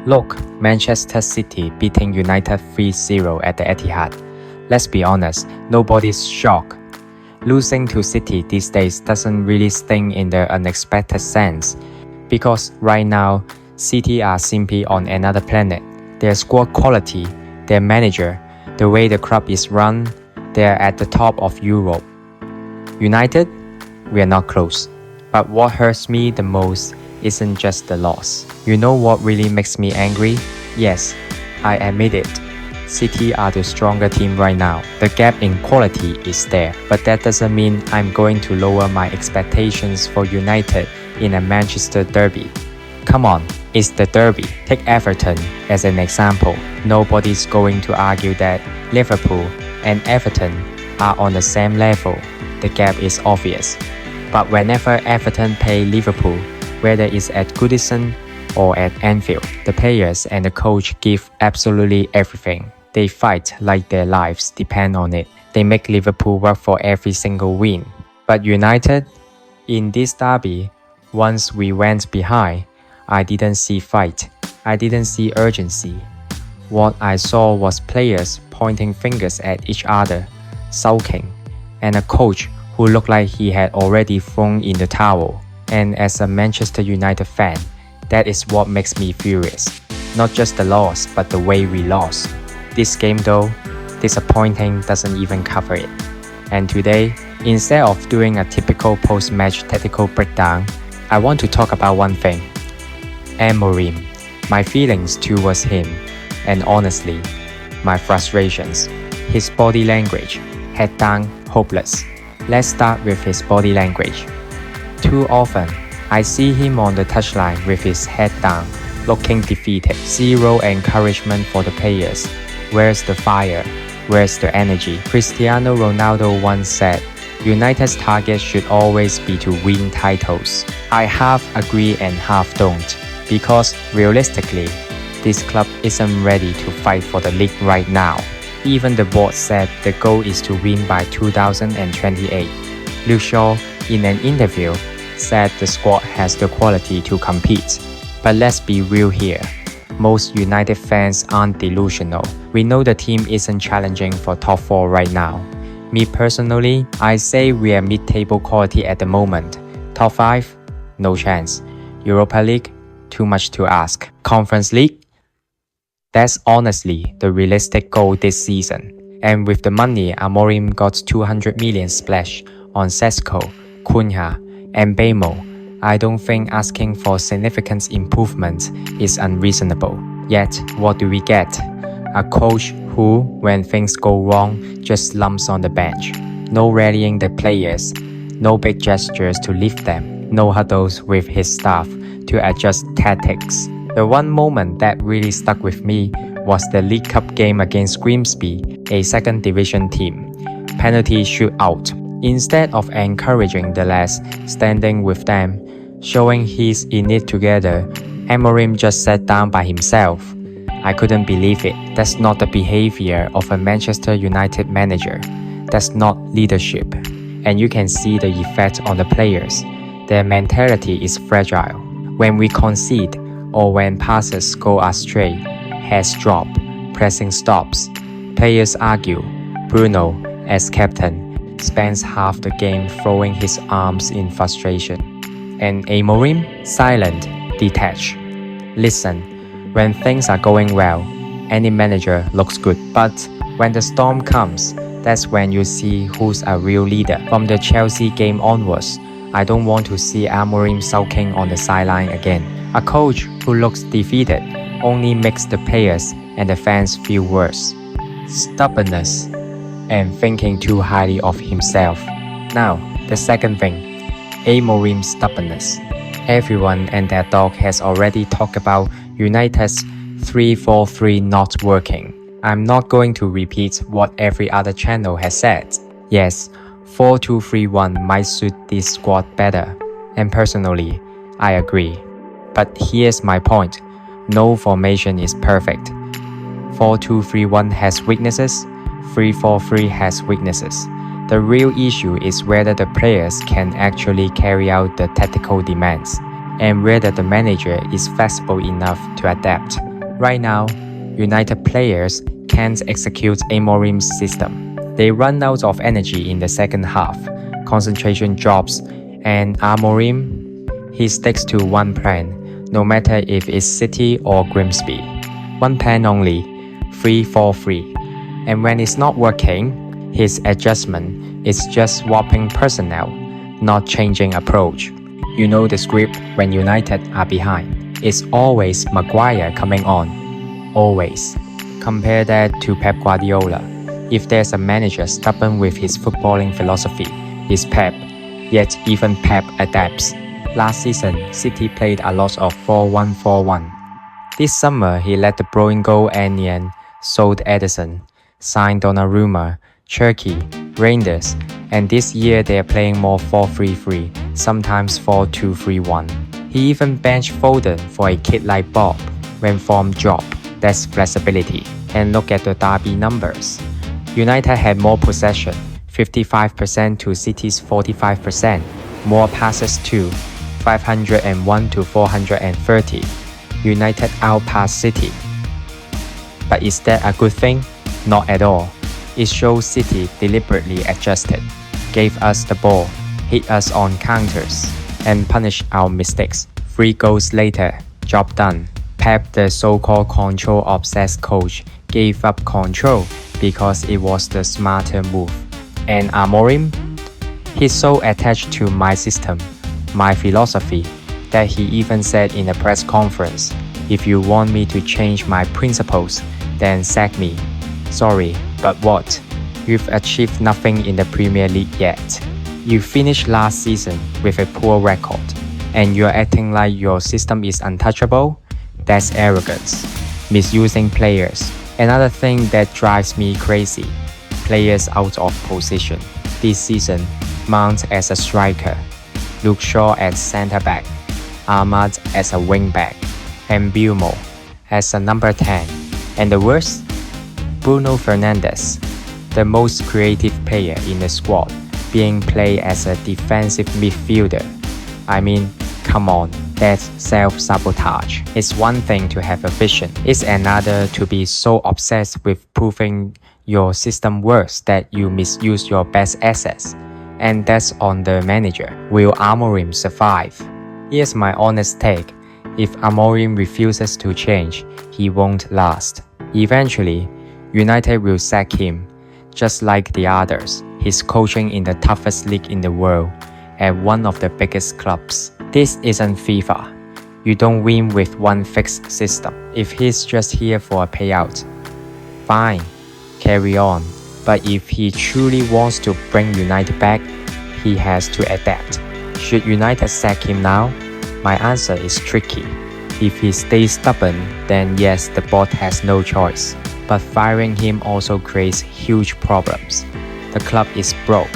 Look, Manchester City beating United 3-0 at the Etihad. Let's be honest, nobody's shocked. Losing to City these days doesn't really sting in the unexpected sense, because right now, City are simply on another planet. Their squad quality, their manager, the way the club is run, they're at the top of Europe. United, we are not close. But what hurts me the most isn't just the loss. You know what really makes me angry? Yes, I admit it. City are the stronger team right now. The gap in quality is there, but that doesn't mean I'm going to lower my expectations for United in a Manchester derby. Come on, it's the derby. Take Everton as an example. Nobody's going to argue that Liverpool and Everton are on the same level. The gap is obvious. But whenever Everton play Liverpool, whether it's at Goodison or at Anfield, the players and the coach give absolutely everything. They fight like their lives depend on it. They make Liverpool work for every single win. But United, in this derby, once we went behind, I didn't see fight. I didn't see urgency. What I saw was players pointing fingers at each other, sulking, and a coach who looked like he had already thrown in the towel. And as a Manchester United fan, that is what makes me furious. Not just the loss, but the way we lost. This game though, disappointing doesn't even cover it. And today, instead of doing a typical post-match tactical breakdown, I want to talk about one thing. Amorim, my feelings towards him, and honestly, my frustrations. His body language, head down, hopeless. Let's start with his body language. Too often, I see him on the touchline with his head down, looking defeated. Zero encouragement for the players. Where's the fire? Where's the energy? Cristiano Ronaldo once said, United's target should always be to win titles. I half agree and half don't, because realistically, this club isn't ready to fight for the league right now. Even the board said the goal is to win by 2028. Luke Shaw, in an interview, said the squad has the quality to compete. But let's be real here. Most United fans aren't delusional. We know the team isn't challenging for top 4 right now. Me personally, I say we are mid-table quality at the moment. Top 5? No chance. Europa League? Too much to ask. Conference League? That's honestly the realistic goal this season. And with the money Amorim got 200 million splash on Sesko, Cunha, and Bemo, I don't think asking for significant improvement is unreasonable. Yet, what do we get? A coach who, when things go wrong, just slumps on the bench. No rallying the players, no big gestures to lift them, no huddles with his staff to adjust tactics. The one moment that really stuck with me was the League Cup game against Grimsby, a second division team. Penalty shootout. Instead of encouraging the lads, standing with them, showing he's in it together, Amorim just sat down by himself. I couldn't believe it. That's not the behavior of a Manchester United manager. That's not leadership. And you can see the effect on the players. Their mentality is fragile. When we concede, or when passes go astray, heads drop, pressing stops, players argue. Bruno, as captain, spends half the game throwing his arms in frustration. And Amorim, silent, detached. Listen, when things are going well, any manager looks good. But when the storm comes, that's when you see who's a real leader. From the Chelsea game onwards, I don't want to see Amorim sulking on the sideline again. A coach who looks defeated only makes the players and the fans feel worse. Stubbornness and thinking too highly of himself. Now, the second thing, Amorim's stubbornness. Everyone and their dog has already talked about United's 3-4-3 not working. I'm not going to repeat what every other channel has said. Yes, 4-2-3-1 might suit this squad better, and personally, I agree. But here's my point, no formation is perfect. 4-2-3-1 has weaknesses, 3-4-3 has weaknesses. The real issue is whether the players can actually carry out the tactical demands, and whether the manager is flexible enough to adapt. Right now, United players can't execute Amorim's system. They run out of energy in the second half, concentration drops, and Amorim, he sticks to one plan, no matter if it's City or Grimsby. One plan only, 3-4-3. And when it's not working, his adjustment is just swapping personnel, not changing approach. You know the script when United are behind. It's always Maguire coming on. Always. Compare that to Pep Guardiola. If there's a manager stubborn with his footballing philosophy, it's Pep. Yet even Pep adapts. Last season, City played a lot of 4-1-4-1. This summer, he let De Bruyne go and sold Edison, signed Donnarumma, Cherky, Reinders, and this year they are playing more 4-3-3, sometimes 4-2-3-1. He even benched Foden for a kid like Bob when form dropped. That's flexibility. And look at the derby numbers. United had more possession, 55% to City's 45%, more passes too, 501 to 430. United outpassed City. But is that a good thing? Not at all. It shows City deliberately adjusted, gave us the ball, hit us on counters, and punished our mistakes. 3 goals later, job done. Pep, the so-called control-obsessed coach, gave up control because it was the smarter move. And Amorim? He's so attached to my system, my philosophy, that he even said in a press conference, if you want me to change my principles, then sack me. Sorry, but what? You've achieved nothing in the Premier League yet. You finished last season with a poor record, and you're acting like your system is untouchable? That's arrogance. Misusing players. Another thing that drives me crazy. Players out of position. This season, Mount as a striker, Luke Shaw as centre-back, Ahmad as a wing-back, and Bilmo as a number 10. And the worst? Bruno Fernandes, the most creative player in the squad, being played as a defensive midfielder. I mean, come on, that's self-sabotage. It's one thing to have a vision, it's another to be so obsessed with proving your system works that you misuse your best assets. And that's on the manager. Will Amorim survive? Here's my honest take. If Amorim refuses to change, he won't last. Eventually, United will sack him, just like the others. He's coaching in the toughest league in the world, at one of the biggest clubs. This isn't FIFA. You don't win with one fixed system. If he's just here for a payout, fine, carry on. But if he truly wants to bring United back, he has to adapt. Should United sack him now? My answer is tricky. If he stays stubborn, then yes, the board has no choice. But firing him also creates huge problems. The club is broke.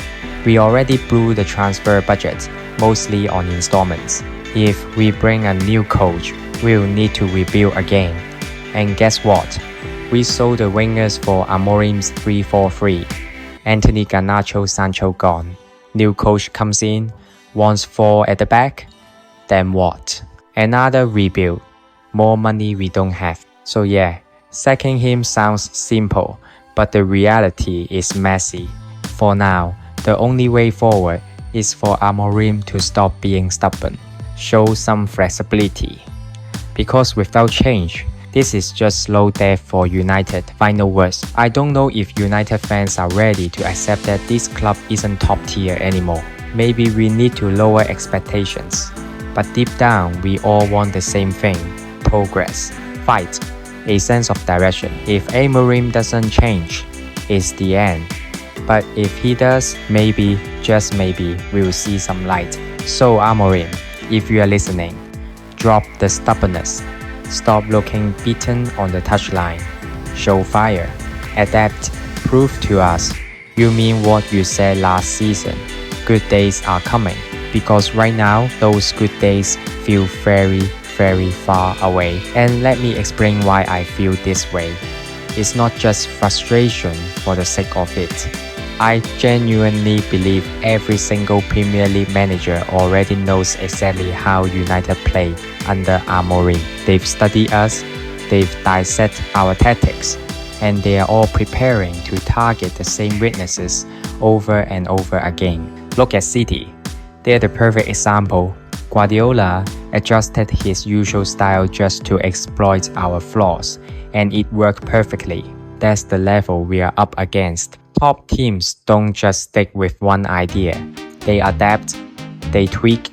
We already blew the transfer budget, mostly on installments. If we bring a new coach, we'll need to rebuild again. And guess what? We sold the wingers for Amorim's 3-4-3. Anthony Garnacho Sancho gone. New coach comes in, wants 4 at the back. Then what? Another rebuild. More money we don't have. So yeah, sacking him sounds simple, but the reality is messy. For now, the only way forward is for Amorim to stop being stubborn, show some flexibility. Because without change, this is just slow death for United. Final words. I don't know if United fans are ready to accept that this club isn't top tier anymore. Maybe we need to lower expectations. But deep down, we all want the same thing: progress, fight, a sense of direction. If Amorim doesn't change, it's the end. But if he does, maybe, just maybe, we'll see some light. So Amorim, if you are listening, drop the stubbornness. Stop looking beaten on the touchline. Show fire. Adapt. Prove to us you mean what you said last season. Good days are coming. Because right now, those good days feel very, very far away. And let me explain why I feel this way. It's not just frustration for the sake of it. I genuinely believe every single Premier League manager already knows exactly how United play under Amorim. They've studied us, They've dissected our tactics, and they are all preparing to target the same weaknesses over and over again. Look at City. They're the perfect example. Guardiola adjusted his usual style just to exploit our flaws, and it worked perfectly. That's the level we are up against. Top teams don't just stick with one idea. They adapt, they tweak,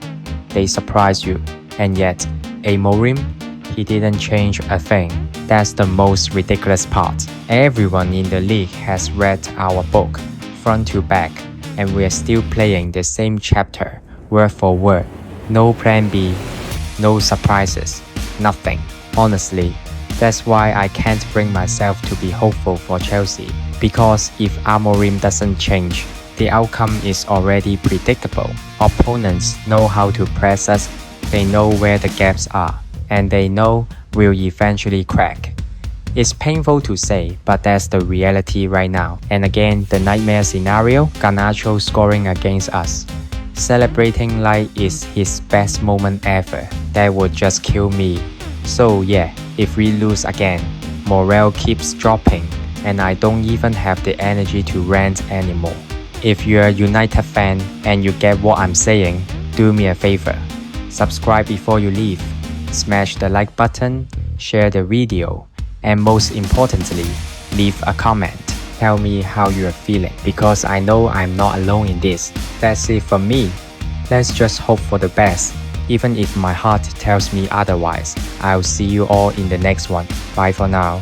they surprise you. And yet, Amorim, he didn't change a thing. That's the most ridiculous part. Everyone in the league has read our book, front to back, and we're still playing the same chapter, word for word. No plan B, no surprises, nothing. Honestly, that's why I can't bring myself to be hopeful for Chelsea. Because if Amorim doesn't change, the outcome is already predictable. Opponents know how to press us, they know where the gaps are, and they know we'll eventually crack. It's painful to say, but that's the reality right now. And again, the nightmare scenario, Garnacho scoring against us. Celebrating like it's his best moment ever. That would just kill me. So yeah, if we lose again, morale keeps dropping, and I don't even have the energy to rant anymore. If you're a United fan and you get what I'm saying, do me a favor. Subscribe before you leave. Smash the like button, share the video, and most importantly, leave a comment. Tell me how you are feeling, because I know I'm not alone in this. That's it from me. Let's just hope for the best. Even if my heart tells me otherwise. I'll see you all in the next one. Bye for now.